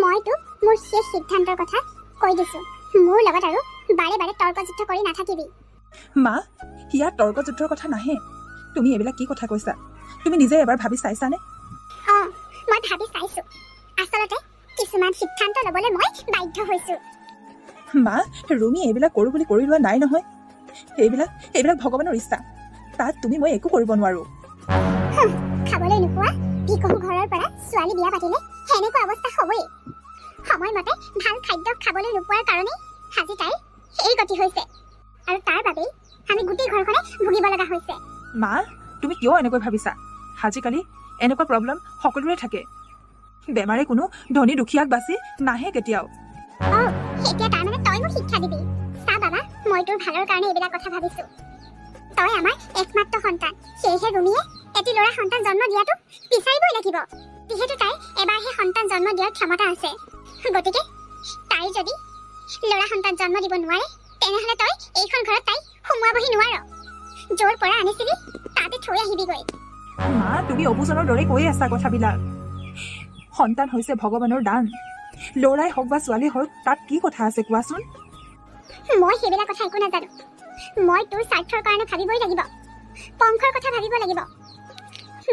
মই তোক মোৰ শেষ সিদ্ধান্তৰ কথা কৈ দিছো। মোৰ লগত আৰু বাৰে বাৰে তৰ্কযুদ্ধ কৰি নাথাকিবি। মা, ইয়াত তৰ্কযুদ্ধৰ কথা নাহে। তুমি এইবিলাক কি কথা কৈছা? তুমি নিজে এবাৰ ভাবি চাইছানে? মই ভাবি চাইছো। আচলতে কিছুমান সিদ্ধান্ত ল'বলৈ মই বাধ্য হৈছো। মা, ৰুমি এইবিলাক কৰো বুলি কৰি লোৱা নাই নহয়। এইবিলাক ভগৱানৰ ইচ্ছা। তাত মই একো কৰিব নোৱাৰো। খাবলৈ নোপোৱা ভিকহু ঘৰৰ পৰা ছোৱালী বিয়া পাতিলে সেনেকুৱা অৱস্থা হ'বই। সময়মতে ভাল খাদ্য খাবলৈ নোপোৱাৰ কাৰণে আজি তাইৰ এই গতি হৈছে, আৰু তাৰ বাবেই আমি গোটেই ঘৰখনে ভুগিব লগা হৈছে। মা, তুমি কিয় এনেকৈ ভাবিছা? আজিকালি এনেকুৱা প্ৰব্লেম সকলোৰে থাকে। বেমাৰে কোনো ধনী দুখীয়াক বাচি নাহে কেতিয়াও। এতিয়া তাৰমানে তই মোক শিক্ষা দিবি? চা বাবা, মই তোৰ ভালৰ কাৰণে এইবিলাক কথা ভাবিছো। তই আমাৰ একমাত্ৰ সন্তান, সেয়েহে ৰুমিয়ে এটি ল'ৰা সন্তান জন্ম দিয়াটো বিচাৰিবই লাগিব। যিহেতু তাই এবাৰহে সন্তান জন্ম দিয়াৰ ক্ষমতা আছে, গতিকে তাই যদি ল'ৰা সন্তান জন্ম দিব নোৱাৰে তেনেহ'লে তই এইখন ঘৰত তাই সোমোৱাবহি নোৱাৰ। য'ৰ পৰা আনিছিলি তাতে থৈ আহিবিগৈ। মা, তুমি অবুজনৰ দৰে কৈ আছা কথাবিলাক। সন্তান হৈছে ভগৱানৰ দান। ল'ৰাই হওক বা ছোৱালী হওক, তাত কি কথা আছে কোৱাচোন? মই সেইবিলাক কথা একো নাজানো। মই তোৰ স্বাৰ্থৰ কাৰণে ভাবিবই লাগিব। বংশৰ কথা ভাবিব লাগিব।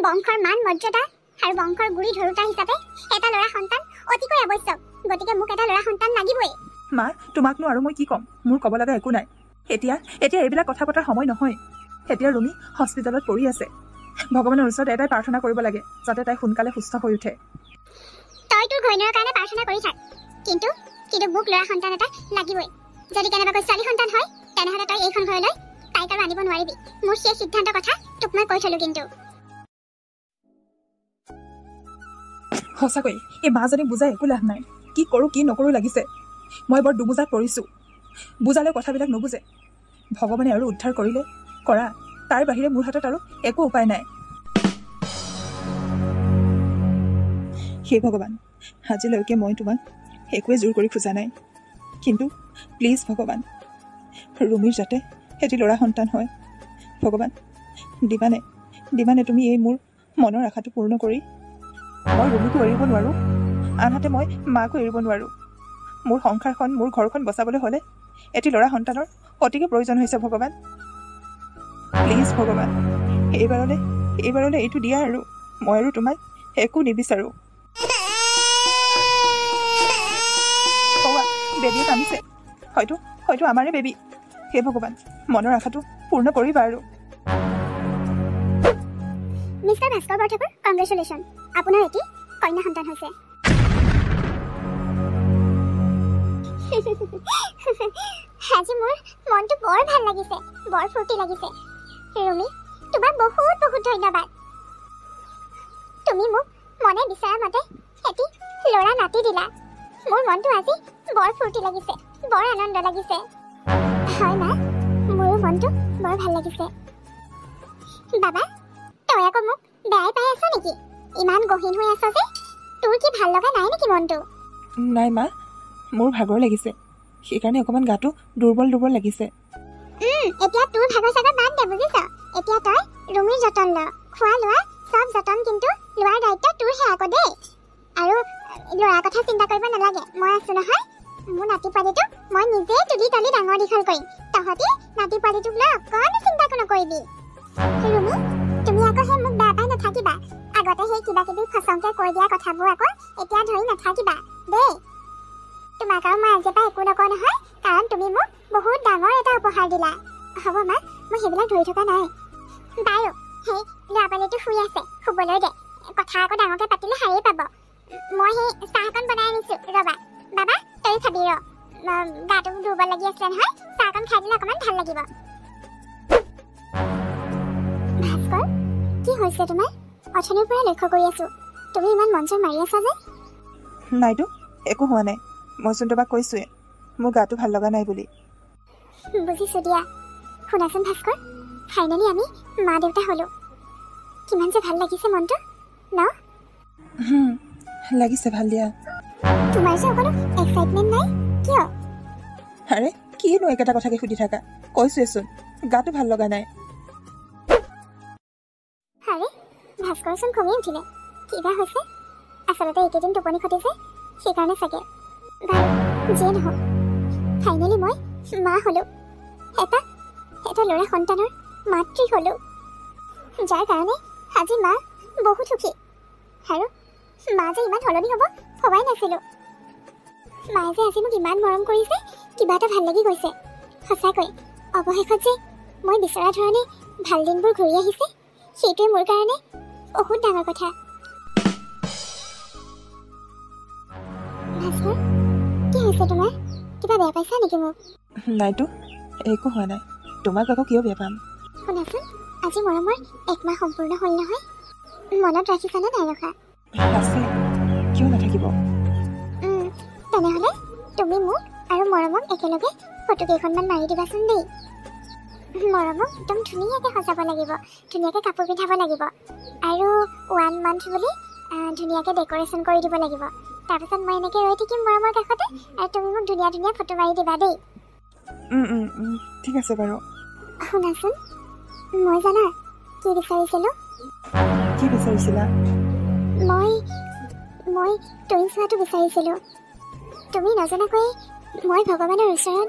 বংশৰ মান মৰ্যাদা আৰু বংশৰ গুৰি ধৰোতা হিচাপে এটা ল'ৰা সন্তান অতিকৈ আৱশ্যক। গতিকে মোক এটা ল'ৰা সন্তান লাগিবই। মা, তোমাকনো আৰু মই কি ক'ম? মোৰ ক'ব লগা একো নাই। এতিয়া এইবিলাক কথা পতাৰ সময় নহয়। এতিয়া ৰুমি হস্পিটেলত পৰি আছে। ভগৱানৰ ওচৰত এটাই প্ৰাৰ্থনা কৰিব লাগে, যাতে তাই সোনকালে সুস্থ হৈ উঠে। তই তোৰ ঘৈণীৰ কাৰণে প্ৰাৰ্থনা কৰি থাক, কিন্তু মোক ল'ৰা সন্তান এটা লাগিবই। যদি কেনেবাকৈ ছোৱালী সন্তান হয় তেনেহ'লে তই এইখন ঘৰলৈ তাইক আৰু আনিব নোৱাৰিবি। মোৰ সেই সিদ্ধান্তৰ কথা তোক মই কৈ থলো। কিন্তু সঁচাকৈ এই মাজনীক বুজাই একো লাভ নাই। কি কৰোঁ কি নকৰোঁ লাগিছে। মই বৰ দুবুজাত পৰিছোঁ। বুজালে কথাবিলাক নুবুজে। ভগৱানে আৰু উদ্ধাৰ কৰিলে কৰা, তাৰ বাহিৰে মোৰ হাতত আৰু একো উপায় নাই। হে ভগৱান, আজিলৈকে মই তোমাক একোৱে জোৰ কৰি খোজা নাই, কিন্তু প্লিজ ভগৱান, ৰুমিৰ যাতে এটি ল'ৰা সন্তান হয়। ভগৱান, দিবানে তুমি এই মোৰ মনৰ আশাটো পূৰ্ণ কৰি? মই ৰুমিকো এৰিব নোৱাৰোঁ, আনহাতে মই মাকো এৰিব নোৱাৰোঁ। মোৰ সংসাৰখন, মোৰ ঘৰখন বচাবলৈ হ'লে এটি ল'ৰা সন্তানৰ অতিকে প্ৰয়োজন হৈছে। ভগৱান, প্লিজ ভগৱান, এইবাৰলৈ এইটো দিয়া, আৰু মই আৰু তোমাক একো নিবিচাৰোঁ। বেবীয়ে কান্দিছে, হয়তো আমাৰে বেবী। হে ভগৱান, মনৰ আশাটো পূৰ্ণ কৰিবা। আৰু মিষ্টাৰ ভাস্কৰ বৰঠাকুৰ, কংগ্ৰেচুলেশ্যন, আপোনাৰ এটি কন্যা সন্তান হৈছে। আজি মোৰ মনটো বৰ ভাল লাগিছে, বৰ ফূৰ্তি লাগিছে। ৰুমি, তোমাক বহুত ধন্যবাদ। তুমি মোক মনে বিচৰা মতে এটি ল'ৰা নাতি দিলা। মোৰ মনটো আজি বৰ ফূৰ্তি লাগিছে, বৰ আনন্দ লাগিছে। হয় মা, মোৰো মনটো বৰ ভাল লাগিছে। বাবা, তই আকৌ মোক বেয়াই পাই আছ নেকি? ইমান গহীন হৈ আছ যে, তোৰ কি ভাল লগা নাই নেকি মনটো? নাই মা, মোৰ ভাগৰ লাগিছে, সেইকাৰণে অকণমান গাটো দুৰ্বল লাগিছে। এতিয়া তোৰ ভাগৰ চাগৰ বাদ দে, বুজিছ? এতিয়া তই ৰুমিৰ যতন ল, খোৱা লোৱা চব যতন কিন্তু লোৱাৰ দায়িত্ব তোৰহে আকৌ দেই। আৰু ল'ৰাৰ কথা চিন্তা কৰিব নালাগে, মই আছো নহয়। মোৰ নাতি পোৱালিটোক মই নিজে তুলি তালি ডাঙৰ দীঘল কৰিম। তহঁতি নাতি পোৱালিটোক লৈ অকণো চিন্তা নকৰিবি। ৰুমি, তুমি আকৌ সেই মোক বেয়া পাই নাথাকিবা। আগতে সেই কিবা কিবি ফচংকে কৈ দিয়া কথাবোৰ আকৌ এতিয়া ধৰি নাথাকিবা দেই। তোমাক আৰু মই আজিৰ পৰা একো নকওঁ নহয়, কাৰণ তুমি মোক বহুত ডাঙৰ এটা উপহাৰ দিলা। হ'ব মা, মই সেইবিলাক ধৰি থকা নাই। বাৰু, সেই ল'ৰা পোৱালিটো শুই আছে, শুবলৈ দে। কথা আকৌ ডাঙৰকে পাতিলে হাৰেই পাব। মই সেই চাহ অকণ বনাই আনিছো, ৰবা। বাবা, তই খাবি ৰ, গাটো দুৰ্বল লাগি আছিলে নহয়, চাহ অকণ খাই দিলে অকণমান ভাল লাগিব। ভাস্কৰ, কি হৈছে তোমাৰ? অথনিৰ পৰা লক্ষ্য কৰি আছো, তুমি ইমান মন চন মাৰি আছা যে? নাইতো, একো হোৱা নাই। মইচোন তোমাক কৈছোৱে মোৰ গাটো ভাল লগা নাই বুলি। বুজিছো দিয়া। শুনাচোন ভাস্কৰ, ফাইনেলি আমি মা দেউতা হলো। কিমান যে ভাল লাগিছে মনটো ন? লাগিছে, ভাল দিয়া। তোমাৰ যে অকণো এক্সাইটমেণ্ট নাই কিয়? আৰে কিনো একেটা কথাকে সুধি থাকা, কৈছোৱেচোন গাটো ভাল লগা নাই। আৰে ভাস্কৰচোন খঙি উঠিলে, কিবা হৈছে? আচলতে এইকেইদিন টোপনি খতি যে, সেইকাৰণে চাগে। বাৰু যিয়ে নহওক, ফাইনেলি মই মা হ'লোঁ। এটা ল'ৰা সন্তানৰ মাতৃ হ'লোঁ, যাৰ কাৰণে আজি মা বহুত সুখী। আৰু মা যে ইমান সলনি হ'ব ভবাই নাছিলোঁ। মায়ে যে আজি মোক ইমান মৰম কৰিছে, কিবা এটা ভাল লাগি গৈছে। সঁচাকৈ অৱশেষত যে মই বিচৰা ধৰণে ভাল দিনবোৰ ঘূৰি আহিছে, সেইটোৱে মোৰ কাৰণে বহুত ডাঙৰ কথা। ভাস্কৰ, কি হৈছে তোমাৰ? কিবা বেয়া পাইছা নেকি মোক? নাইতো, একো হোৱা নাই। তোমাক আকৌ কিয় বেয়া পাম? শুনাচোন, আজি মৰমৰ 1 মাহ সম্পূৰ্ণ হ'ল নহয়। মনত ৰাখিছানে নাই ৰখা? আছে, কিয় নাথাকিব? তেনেহ'লে তুমি মোক আৰু মৰমক একেলগে ফটো কেইখনমান মাৰি দিবাচোন দেই। মৰমক একদম ধুনীয়াকৈ সজাব লাগিব, ধুনীয়াকৈ কাপোৰ পিন্ধাব লাগিব, আৰু 1 মান্থ বুলি ধুনীয়াকৈ ডেক'ৰেশ্যন কৰি দিব লাগিব। তাৰপিছত মই এনেকৈ ৰৈ থাকিম মৰমৰ কাষতে, আৰু তুমি মোক ধুনীয়া ধুনীয়া ফটো মাৰি দিবা দেই। ঠিক আছে বাৰু। শুনাচোন, মই জানা কি বিচাৰিছিলোঁ? কি বিচাৰিছিলা? মই টুইনছ হোৱাটো বিচাৰিছিলোঁ। তুমি নজনাকৈ মই ভগৱানৰ ওচৰত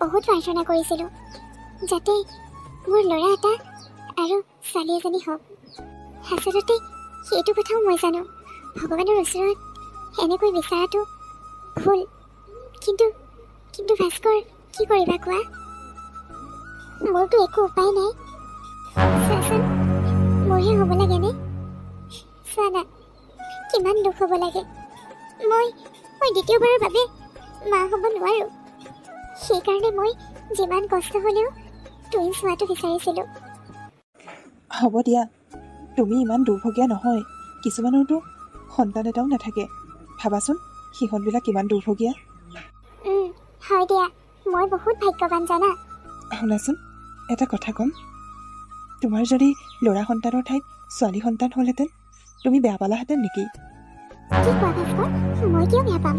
বহুত প্ৰাৰ্থনা কৰিছিলোঁ, যাতে মোৰ ল'ৰা এটা আৰু ছোৱালী এজনী হওক। আচলতে সেইটো কথাও মই জানো, ভগৱানৰ ওচৰত এনেকৈ বিচৰাটো ভুল। কিন্তু ভাস্কৰ, কি কৰিবা কোৱা? মোৰতো একো উপায় নাই। চোৱাচোন, মোৰহে হ'ব লাগেনে? চোৱা না, কিমান দুখ হ'ব লাগে। মই দ্বিতীয়বাৰৰ বাবে মা হ'ব নোৱাৰোঁ। সেইকাৰণে মই যিমান কষ্ট হ'লেও টুইনছ হোৱাটো বিচাৰিছিলোঁ। হ'ব দিয়া, তুমি ইমান দুৰ্ভগীয়া নহয়। কিছুমানৰতো সন্তান এটাও নাথাকে। ভাবাচোন সিহঁতবিলাক কিমান দুৰ্ভগীয়া। হয় দিয়া, মই বহুত ভাগ্যৱান জানা। শুনাচোন, এটা কথা ক'ম। তোমাৰ যদি ল'ৰা সন্তানৰ ঠাইত ছোৱালী সন্তান হ'লহেঁতেন, তুমি বেয়া পালাহেঁতেন নেকি? কি কোৱা ভাস্কৰ? মই কিয় বেয়া পাম?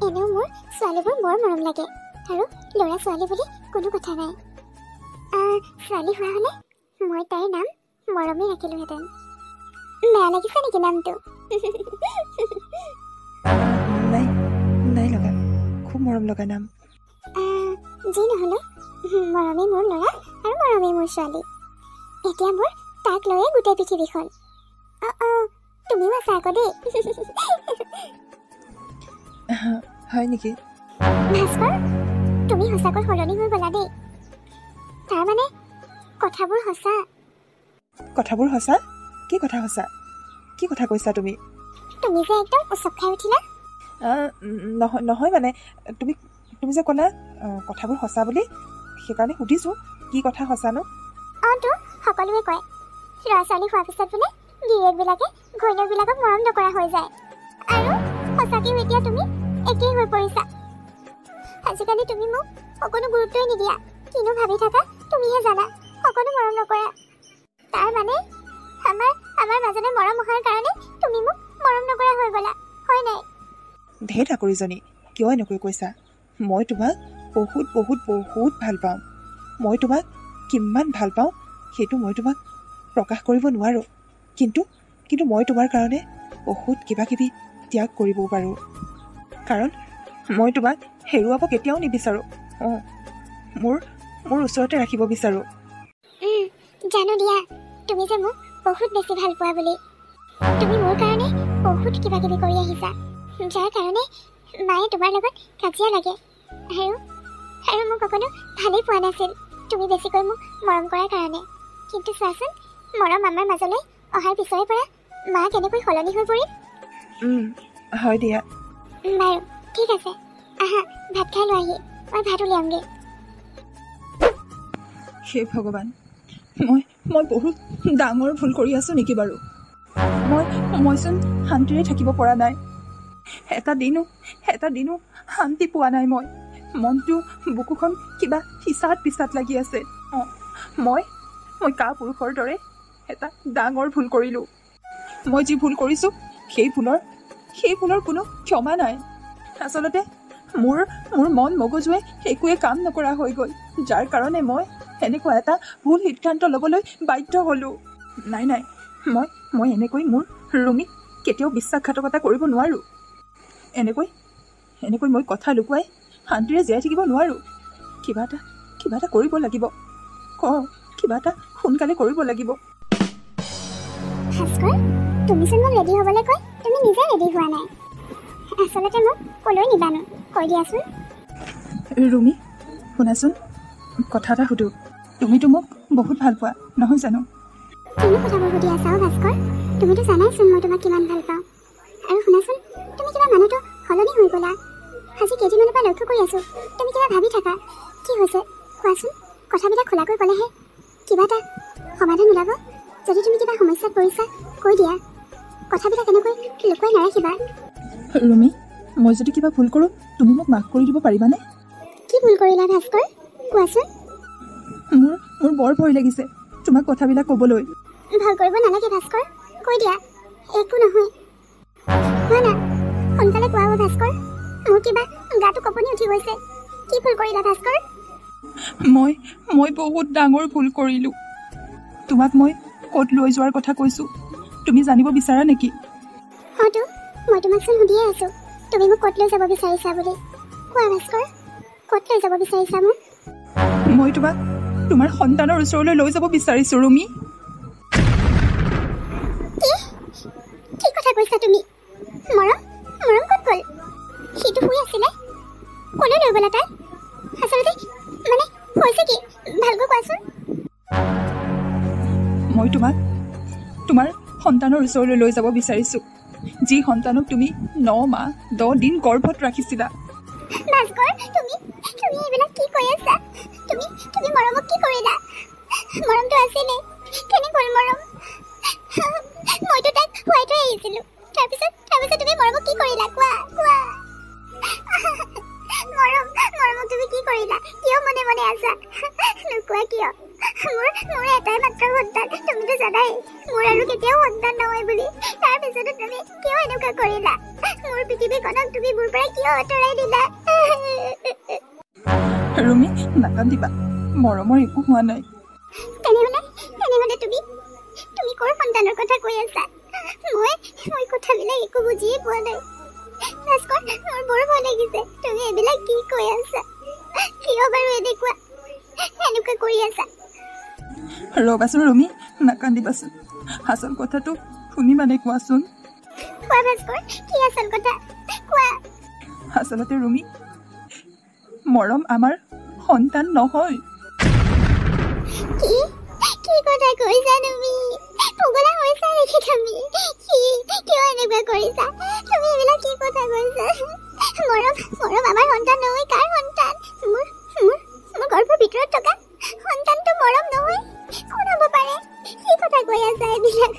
এনেও মোৰ ছোৱালীবোৰ বৰ মৰম লাগে, আৰু ল'ৰা ছোৱালী বুলি কোনো কথা নাই। ছোৱালী হোৱা হ'লে মই তাইৰ নাম মৰমেই ৰাখিলোহেঁতেন। বেয়া লাগিছে নেকি নামটো? নাই লগা, খুব মৰম লগা নাম। যি নহ'লেও মৰমেই মোৰ ল'ৰা আৰু মৰমেই মোৰ ছোৱালী। এতিয়া মোৰ তাক লৈয়ে গোটেই পৃথিৱীখন। তুমিও আছা আকৌ দেই। হয় নেকি? ভাস্কৰ, তুমি সঁচাকৈ সলনি হৈ গ'লা দেই। তাৰমানে কথাবোৰ সঁচা। কথাবোৰ সঁচা? কি কথা সঁচা? কি কথা কৈছা তুমি? তুমি যে একদম উচপ খাই উঠিলা। নহয় মানে তুমি যে ক'লা কথাবোৰ সঁচা বুলি, সেইকাৰণে সুধিছোঁ কি কথা সঁচানো? তো সকলোৱে কয় ল'ৰা ছোৱালী হোৱাৰ পিছত বোলে গিৰিয়েকবিলাকে ঘৈণীয়েকবিলাকক মৰম নকৰা হৈ যায়। আৰু সঁচাকৈও এতিয়া তুমি একেই হৈ পৰিছা। আজিকালি তুমি মোক অকণো গুৰুত্বই নিদিয়া। কিনো ভাবি থাকা তুমিহে জানা। অকণো মৰম নকৰা। তাৰ মানে আমাৰ মাজতে মৰম অহাৰ কাৰণে তুমি মোক মৰম নকৰা হৈ গ'লা, হয় নাই? ধেৰ ঠাকুৰীজনী, কিয় এনেকৈ কৈছা? মই তোমাক বহুত বহুত বহুত ভাল পাওঁ। মই তোমাক কিমান ভাল পাওঁ সেইটো মই তোমাক প্ৰকাশ কৰিব নোৱাৰোঁ। কিন্তু মই তোমাৰ কাৰণে বহুত কিবা কিবি ত্যাগ কৰিবও পাৰোঁ। কাৰণ মই তোমাক হেৰুৱাব কেতিয়াও নিবিচাৰোঁ। মোৰ ওচৰতে ৰাখিব বিচাৰোঁ। জানো দিয়া, তুমি যে মোক বহুত বেছি ভাল পোৱা বুলি। তুমি মোৰ কাৰণে বহুত কিবা কিবি কৰি আহিছা, যাৰ কাৰণে মায়ে তোমাৰ লগত কাজিয়া লাগে, আৰু মোক অকণো ভালেই পোৱা নাছিল তুমি বেছিকৈ মোক মৰম কৰাৰ কাৰণে। কিন্তু চোৱাচোন, মৰম আমাৰ মাজলৈ অহাৰ পিছৰে পৰা মা কেনেকৈ সলনি হৈ পৰিল। হয় দিয়া। বাৰু ঠিক আছে, আহা ভাত খাই লোৱাহি, মই ভাত উলিয়ামগৈ। হে ভগৱান, মই বহুত ডাঙৰ ভুল কৰি আছোঁ নেকি বাৰু? মইচোন শান্তিৰে থাকিব পৰা নাই। এটা দিনো শান্তি পোৱা নাই। মনটো বুকুখন কিবা পিছাত লাগি আছে। মই কা পুৰুষৰ দৰে এটা ডাঙৰ ভুল কৰিলোঁ। মই যি ভুল কৰিছোঁ সেই ভুলৰ কোনো ক্ষমা নাই। আচলতে মোৰ মন মগজুৱে একোৱে কাম নকৰা হৈ গ'ল, যাৰ কাৰণে মই এনেকুৱা এটা ভুল সিদ্ধান্ত ল'বলৈ বাধ্য হ'লোঁ। নাই মই এনেকৈ মোৰ ৰুমীক কেতিয়াও বিশ্বাসঘাতকতা কৰিব নোৱাৰোঁ। এনেকৈ মই কথা লুকুৱাই শান্তিৰে জীয়াই থাকিব নোৱাৰোঁ। কিবা এটা কৰিব লাগিব। কিবা এটা সোনকালে কৰিব লাগিব। ভাস্কৰ, তুমিচোন মোক ৰেডি হ'বলৈ কৈ তুমি নিজে ৰেডি হোৱা নাই। আচলতে মোক ক'লৈ নিবানো কৈ দিয়াচোন। ৰুমি, শুনাচোন, কথা এটা সুধোঁ। তুমিতো মোক বহুত ভাল পোৱা নহয় জানো? কিনো কথাবোৰ সুধি আছা ভাস্কৰ? তুমিতো জানাইচোন মই তোমাক কিমান ভাল পাওঁ। আৰু শুনাচোন, তুমি কিবা মানুহটো সলনি হৈ গ'লা। আজি কেইদিনমানৰ পৰা লক্ষ্য কৰি আছোঁ তুমি কিবা ভাবি থাকা। কি হৈছে কোৱাচোন? কথাবিলাক খোলাকৈ ক'লেহে কিবা এটা সমাধান ওলাব। যদি তুমি কিবা সমস্যাত পৰিছা কৈ দিয়া। কথাবিলাক এনেকৈ লুকুৱাই নাৰাখিবা। ৰুমি, মই যদি কিবা ভুল কৰোঁ তুমি মোক মাফ কৰি দিব পাৰিবানে? কি ভুল কৰিলা ভাস্কৰ? কোৱাচোন। মোৰ বৰ ভয় লাগিছে তোমাক কথাবিলাক ক'বলৈ। ভয় কৰিব নালাগে ভাস্কৰ, কৈ দিয়া, একো নহয়। কোৱা না, সোনকালে কোৱা ভাস্কৰ। মোৰ কিবা গাটো কঁপনি উঠি গৈছে। কি ভুল কৰিলা ভাস্কৰ? মই বহুত ডাঙৰ ভুল কৰিলোঁ। তোমাক মই ক'ত লৈ যোৱাৰ কথা কৈছোঁ তুমি জানিব বিচাৰা নেকি? হয়তো মই তোমাকচোন সুধিয়ে আছোঁ তুমি মোক ক'ত লৈ যাব বিচাৰিছা বুলি। কোৱা ভাস্কৰ, ক'ত লৈ যাব বিচাৰিছা মোক? মই তোমাক তোমাৰ সন্তানৰ ওচৰলৈ লৈ যাব বিচাৰিছোঁ ৰুমি। কি কথা কৈছা তুমি? মৰম ক'ত গ'ল? সিটো শুই আছিলে, ক'লৈ লৈ গ'লা তাই? আচলতে মানে হৈছে কি ভালকৈ কোৱাচোন। মই তোমাক তোমাৰ সন্তানৰ ওচৰলৈ লৈ যাব বিচাৰিছোঁ, যি সন্তানক তুমি 9 মাহ 10 দিন গৰ্ভত ৰাখিছিলা। ভাস্কৰ, তুমি এইবিলাক কি কৈ আছা? তুমি মৰমক কি কৰিলা? মৰমটো আছিলে, কেনে গ'ল মৰম? মইতো তাইক শুৱাই থৈ আহিছিলোঁ। তাৰপিছত তুমি মৰমক কি কৰিলা? কোৱা। মৰমক তুমি কি কৰিলা? কিয় মনে মনে আছা? নোকোৱা কিয়? মোৰ এটাই মাত্ৰ সন্তান, তুমিতো জানাই মোৰ আৰু কেতিয়াও সন্তান নহয় বুলি। তাৰপিছতো তুমি কিয় এনেকুৱা কৰিলা? মোৰ পৃথিৱীখনক তুমি মোৰ পৰা কিয় আঁতৰাই দিলা? ৰুমি, নাকান্দিবা, মৰমৰ একো হোৱা নাই। তেনেহ'লে তুমি ক'ৰ সন্তানৰ কথা কৈ আছা? মই কথাবিলাক একো বুজিয়ে পোৱা নাই। ভাস্কৰ, মোৰ বৰ ভয় লাগিছে। তুমি এইবিলাক কি কৈ আছা? কিয় বাৰু এনেকুৱা কৰি আছা? ৰ'বাচোন ৰুমি, নাকান্দিবাচোন। আচল কথাটো শুনিবানে? কোৱাচোন। কোৱা ভাস্কৰ, কি আচল কথা? কোৱা। আচলতে ৰুমি, মৰম আমাৰ সন্তান নহয়। কি কথা কৈছা তুমি? পগলা হৈছা নেকি তুমি? কিয় এনেকুৱা কৰিছা? তুমি এইবিলাক কি কথা কৈছা? মৰম আমাৰ সন্তান নহয়। কাৰ সন্তান? মোৰ গৰ্ভৰ ভিতৰত থকা সন্তানটো মৰম নহয়। কোন হ'ব পাৰে? কি কথা কৈ আছা এইবিলাক?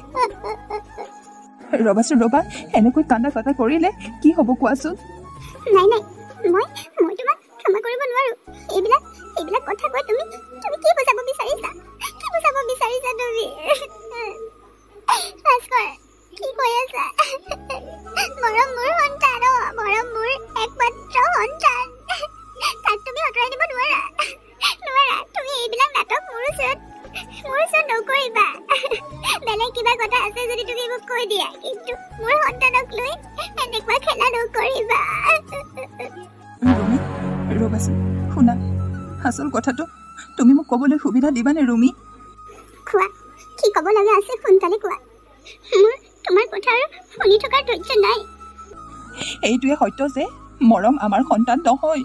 ৰ'বাচোন ৰ'বা, এনেকৈ কান্দা কাটা কৰিলে কি হ'ব কোৱাচোন? নাই মই তোমাক ক্ষমা কৰিব নোৱাৰো। এইবিলাক কথা কৈ তুমি কি বুজাব বিচাৰিছা? তুমি? ভাস্কৰ, কি কৈ আছা? মৰম মোৰ সন্তান, মৰম মোৰ একমাত্ৰ সন্তান। তাক তুমি আঁতৰাই দিব নোৱাৰা। তুমি এইবিলাক নাটক মোৰ ওচৰত নকৰিবা। বেলেগ কিবা কথা আছে যদি তুমি মোক কৈ দিয়া, কিন্তু মোৰ সন্তানক লৈ এনেকুৱা খেলা নকৰিবা। ৰুমি, ৰ'বাচোন, শুনা, আচল কথাটো তুমি মোক ক'বলৈ সুবিধা দিবানে ৰুমি? কোৱা, কি ক'ব লগা আছে সোনকালে কোৱা। মোৰ তোমাৰ কথা আৰু শুনি থকাৰ ধৈৰ্য নাই। এইটোৱে সত্য যে মৰম আমাৰ সন্তান নহয়।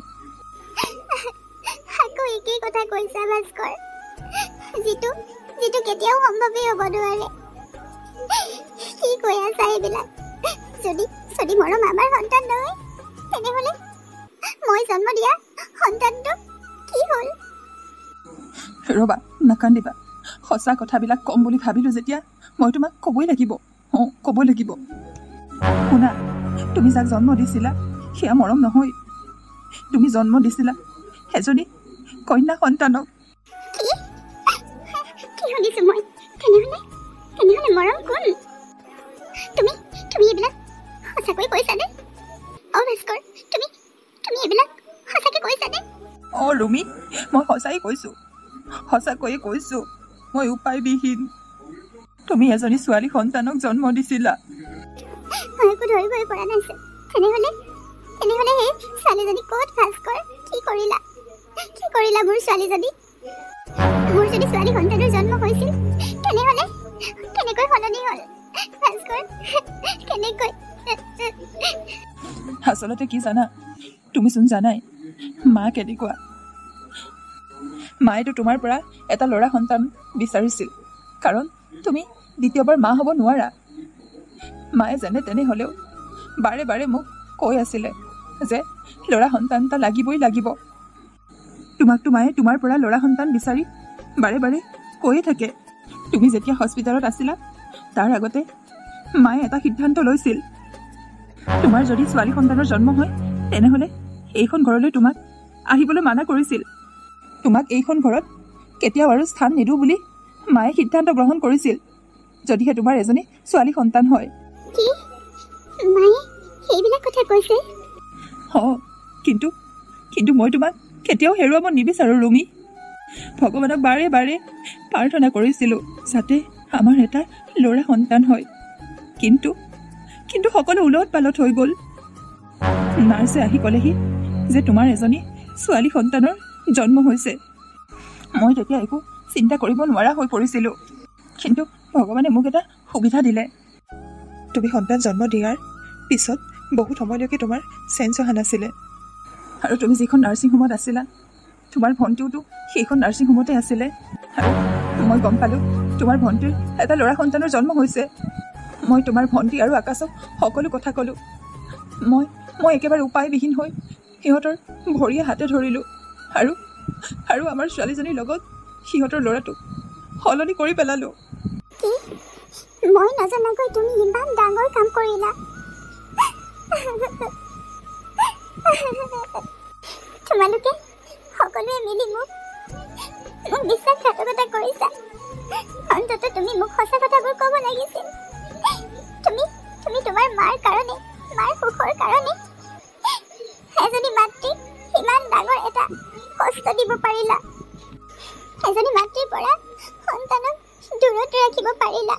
আকৌ একেই কথা কৈছা ভাস্কৰ, যিটো কেতিয়াও সম্ভৱেই হ'ব নোৱাৰে। কি কৈ আছা এইবিলাক? যদি মৰম আমাৰ সন্তান নহয়, তেনেহ'লে মই জন্ম দিয়া সন্তানটো কি হ'ল? ৰ'বা, নাকান্দিবা। সঁচা কথাবিলাক ক'ম বুলি ভাবিলোঁ যেতিয়া মই তোমাক ক'বই লাগিব। ক'বই লাগিব। শুনা, তুমি যাক জন্ম দিছিলা সেয়া মৰম নহয়। তুমি জন্ম দিছিলা এজনী কন্যা সন্তানক। কি শুনিছো মই? তেনেহ'লে মৰম কোন? তুমি এইবিলাক সঁচাকৈ কৈছানে? ভাস্কৰ, তুমি এইবিলাক সঁচাকৈ কৈছানে? ৰুমি, মই সঁচাকৈয়ে কৈছোঁ। মই উপায়বিহীন। তুমি এজনী ছোৱালী সন্তানক জন্ম দিছিলা। মই একো ধৰিবই পৰা নাছিল। তেনেহ'লে সেই ছোৱালীজনী ক'ত ভাস্কৰ? কি কৰিলা মোৰ ছোৱালীজনী? মোৰ যদি ছোৱালী সন্তানৰ জন্ম হৈছিল তেনেহ'লে কেনেকৈ সলনি হ'ল ভাস্কৰ? কেনেকৈ? আচলতে কি জানা, তুমিচোন জানাই মা কেনেকুৱা। মায়েতো তোমাৰ পৰা এটা ল'ৰা সন্তান বিচাৰিছিল, কাৰণ তুমি দ্বিতীয়বাৰ মা হ'ব নোৱাৰা। মায়ে যেনে তেনে হ'লেও বাৰে বাৰে মোক কৈ আছিলে যে ল'ৰা সন্তান এটা লাগিব। তোমাকতো মায়ে তোমাৰ পৰা ল'ৰা সন্তান বিচাৰি বাৰে বাৰে কৈয়ে থাকে। তুমি যেতিয়া হস্পিটেলত আছিলা তাৰ আগতে মায়ে এটা সিদ্ধান্ত লৈছিল, তোমাৰ যদি ছোৱালী সন্তানৰ জন্ম হয় তেনেহ'লে এইখন ঘৰলৈ তোমাক আহিবলৈ মানা কৰিছিল। তোমাক এইখন ঘৰত কেতিয়াও আৰু স্থান নিদিওঁ বুলি মায়ে সিদ্ধান্ত গ্ৰহণ কৰিছিল, যদিহে তোমাৰ এজনী ছোৱালী সন্তান হয়। কি মায়ে সেইবিলাক কথা কৈছে? কিন্তু মই তোমাক কেতিয়াও হেৰুৱাব নিবিচাৰোঁ ৰুমি। ভগৱানক বাৰে বাৰে প্ৰাৰ্থনা কৰিছিলোঁ যাতে আমাৰ এটা ল'ৰা সন্তান হয়, কিন্তু সকলো উলট পালট হৈ গ'ল। নাৰ্ছে আহি ক'লেহি যে তোমাৰ এজনী ছোৱালী সন্তানৰ জন্ম হৈছে। মই তেতিয়া একো চিন্তা কৰিব নোৱাৰা হৈ পৰিছিলোঁ, কিন্তু ভগৱানে মোক এটা সুবিধা দিলে। তুমি সন্তান জন্ম দিয়াৰ পিছত বহুত সময়লৈকে তোমাৰ চেঞ্জ অহা নাছিলে, আৰু তুমি যিখন নাৰ্ছিং হোমত আছিলা তোমাৰ ভণ্টিওতো সেইখন নাৰ্ছিং হোমতে আছিলে। আৰু মই গম পালোঁ তোমাৰ ভণ্টিৰ এটা ল'ৰা সন্তানৰ জন্ম হৈছে। মই তোমাৰ ভণ্টি আৰু আকাশক সকলো কথা ক'লোঁ। মই একেবাৰে উপায়বিহীন হৈ সিহঁতৰ ভৰিয়ে হাতে ধৰিলোঁ আৰু আমাৰ ছোৱালীজনীৰ লগত সিহঁতৰ ল'ৰাটোক সলনি কৰি পেলালোঁ। মই নজনাকৈ তুমি ইমান ডাঙৰ কাম কৰিলা। তোমালোকে সকলোৱে মিলি মোক বিশ্বাসঘাতকতা কৰিছা। অন্তত তুমি মোক সঁচা কথাবোৰ ক'ব লাগিছিল। তুমি তোমাৰ মাৰ কাৰণে, মাৰ সুখৰ কাৰণে এজনী মাতৃক ইমান ডাঙৰ এটা কষ্ট দিব পাৰিলা। এজনী মাতৃৰ পৰা সন্তানক দূৰত ৰাখিব পাৰিলা।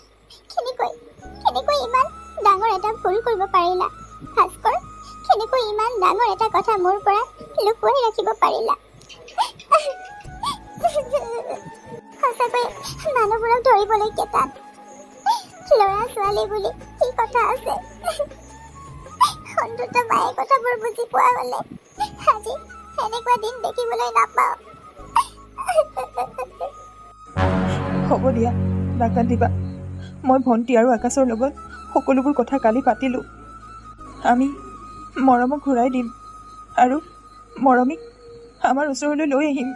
কেনেকৈ ইমান ডাঙৰ এটা ভুল কৰিব পাৰিলা ভাস্কৰ? কেনেকৈ ইমান ডাঙৰ এটা কথা মোৰ পৰা লুকুৱাই ৰাখিব পাৰিলা? সঁচাকৈ মানুহবোৰক ধৰিবলৈ কেটান। ল'ৰা ছোৱালী বুলি কি কথা আছে? অন্তত মায়ে কথাবোৰ বুজি পোৱা হ'লে আজি এনেকুৱা দিন দেখিবলৈ নাপাওঁ। হ'ব দিয়া, নাকান্দিবা। মই ভণ্টি আৰু আকাশৰ লগত সকলোবোৰ কথা কালি পাতিলোঁ। আমি মৰমক ঘূৰাই দিম আৰু মৰমীক আমাৰ ওচৰলৈ লৈ আহিম।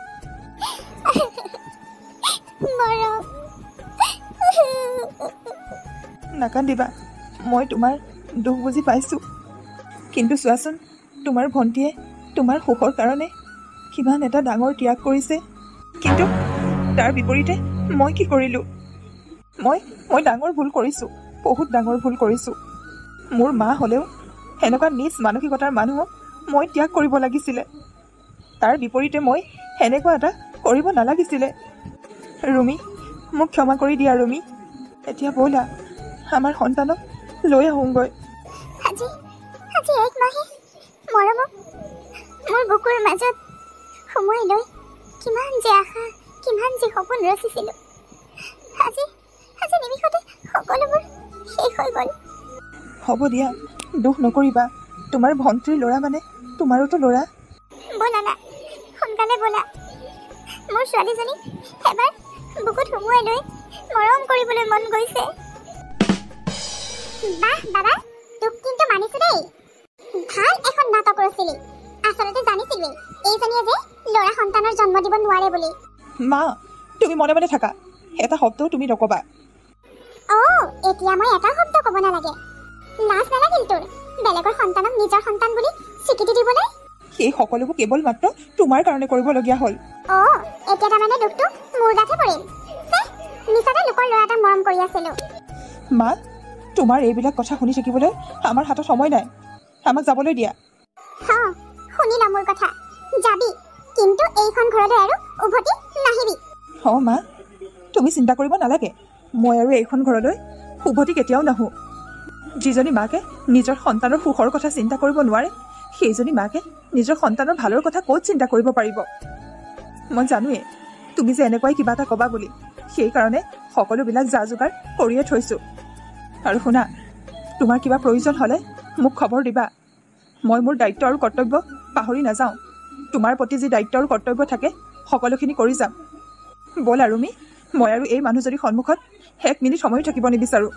নাকান্দিবা, মই তোমাৰ দুখ বুজি পাইছোঁ, কিন্তু চোৱাচোন তোমাৰ ভণ্টিয়ে তোমাৰ সুখৰ কাৰণে কিমান এটা ডাঙৰ ত্যাগ কৰিছে, কিন্তু তাৰ বিপৰীতে মই কি কৰিলোঁ? মই ডাঙৰ ভুল কৰিছোঁ, বহুত ডাঙৰ ভুল কৰিছোঁ। মোৰ মা হ'লেও সেনেকুৱা নিজ মানসিকতাৰ মানুহক মই ত্যাগ কৰিব লাগিছিলে। তাৰ বিপৰীতে মই সেনেকুৱা এটা কৰিব নালাগিছিলে। ৰুমি, মোক ক্ষমা কৰি দিয়া ৰুমি। এতিয়া ব'লা আমাৰ সন্তানক লৈ আহোঁগৈ। আজি এক মাহে মৰমক মোৰ বুকুৰ মাজত সোমোৱাই লৈ কিমান যে আশা, কিমান যে সপোন ৰচিছিলোঁ, আজি নিমিষতে সকলোবোৰ শেষ হৈ গ'ল। হ'ব দিয়া, দুখ নকৰিবা। তোমাৰ ভণ্টিৰ ল'ৰা মানে তোমাৰোতো ল'ৰা। ব'লা না, সোনকালে ব'লা। মোৰ ছোৱালীজনী এবাৰ বুকুত সোমোৱাই লৈ মৰম কৰিবলৈ মন গৈছে। বাহ বাবা, তোক কিন্তু মানিছো দেই। ভাল এখন নাটক ৰচিলি। আচলতে জানিছিলি এইজনীয়ে যে ল'ৰা সন্তানৰ জন্ম দিব নোৱাৰে বুলি। মা, তুমি মনে মনে থাকা, এটা শব্দও তুমি নক'বা। এতিয়া মই এটা শব্দ ক'ব নালাগে। লাজ নালাগিল তোৰ বেলেগৰ সন্তানক নিজৰ সন্তান বুলি স্বীকৃতি দিবলৈ? সেই সকলোবোৰ কেৱল মাত্ৰ তোমাৰ কাৰণে কৰিবলগীয়া হ'ল। এতিয়া তাৰমানে দুখটো মোৰ গাতহে পৰিল। মিছাতে লোকৰ ল'ৰা এটাক মৰম কৰি আছিলোঁ। মা, তোমাৰ এইবিলাক কথা শুনি থাকিবলৈ আমাৰ হাতত সময় নাই। আমাক যাবলৈ দিয়া। শুনিলা মোৰ কথা? যাবি, কিন্তু এইখন ঘৰলৈ আৰু উভতি নাহিবি। মা, তুমি চিন্তা কৰিব নালাগে। মই আৰু এইখন ঘৰলৈ উভতি কেতিয়াও নাহোঁ। যিজনী মাকে নিজৰ সন্তানৰ সুখৰ কথা চিন্তা কৰিব নোৱাৰে সেইজনী মাকে নিজৰ সন্তানৰ ভালৰ কথা ক'ত চিন্তা কৰিব পাৰিব? মই জানোৱেই তুমি যে এনেকুৱাই কিবা এটা ক'বা বুলি, সেইকাৰণে সকলোবিলাক যা যোগাৰ কৰিয়ে থৈছোঁ। আৰু শুনা, তোমাৰ কিবা প্ৰয়োজন হ'লে মোক খবৰ দিবা। মই মোৰ দায়িত্ব আৰু কৰ্তব্য পাহৰি নাযাওঁ। তোমাৰ প্ৰতি যি দায়িত্ব আৰু কৰ্তব্য থাকে সকলোখিনি কৰি যাম। ব'লা ৰুমি, মই আৰু এই মানুহজনীৰ সন্মুখত 1 মিনিট সময়ো থাকিব নিবিচাৰোঁ।